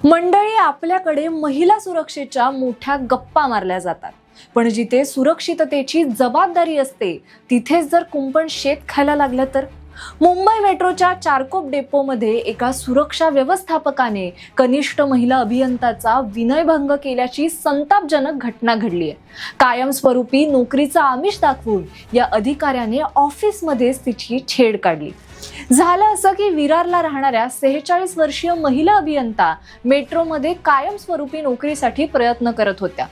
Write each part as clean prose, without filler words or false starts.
मंडळी, आपल्याकडे महिला सुरक्षेच्या मोठ्या गप्पा मारल्या जातात, पण जिथे सुरक्षिततेची जबाबदारी असते तिथेच जर कुंपण शेत खायला लागलं तर? मुंबई मेट्रोच्या चारकोप डेपोमध्ये एका सुरक्षा व्यवस्थापकाने कनिष्ठ महिला अभियंताचा विनयभंग केल्याची संतापजनक घटना घडली आहे. कायमस्वरूपी नोकरीचा आमिष दाखवून या अधिकाऱ्याने ऑफिसमध्येच तिची छेड काढली. झालं असं की विरारला राहणाऱ्या 46 वर्षीय महिला अभियंता मेट्रोमध्ये कायमस्वरूपी नोकरीसाठी प्रयत्न करत होत्या.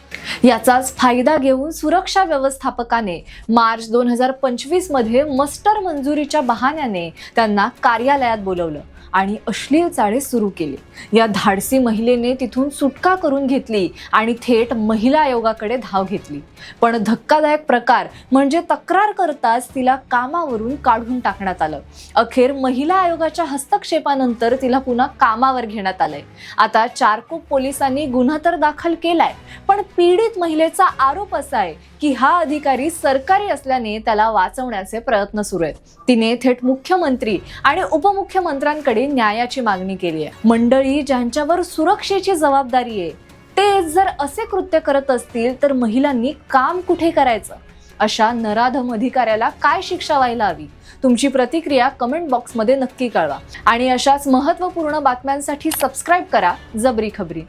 याचाच फायदा घेऊन सुरक्षा व्यवस्थापकाने मार्च 2025 मध्ये मस्टर मंजुरीच्या बहाण्याने त्यांना कार्यालयात बोलवलं आणि अश्लील चाळे सुरू केले. या धाडसी महिलेने तिथून सुटका करून घेतली आणि थेट महिला आयोगाकडे धाव घेतली. पण धक्कादायक प्रकार म्हणजे तक्रार करताच तिला कामावरून काढून टाकण्यात आलं. अखेर महिला आयोगाच्या हस्तक्षेपानंतर तिला पुन्हा कामावर घेण्यात आलंय. आता चारकोप पोलिसांनी गुन्हा तर दाखल केलाय, पण पीडित महिलेचा आरोप असा आहे की हा अधिकारी सरकारी असल्याने त्याला वाचवण्याचे प्रयत्न सुरू आहेत. तिने थेट मुख्यमंत्री आणि उपमुख्यमंत्र्यांकडे न्यायाची मागणी केली आहे. मंडळी, ज्यांच्यावर सुरक्षेची जबाबदारी आहे ते जर असे कृत्य करत असतील तर महिलांनी काम कुठे करायचं? अशा नराधम अधिकाऱ्याला काय शिक्षा व्हायला हवी? तुमची प्रतिक्रिया कमेंट बॉक्समध्ये नक्की कळवा आणि अशाच महत्त्वपूर्ण बातम्यांसाठी सबस्क्राईब करा जबरी खबरी.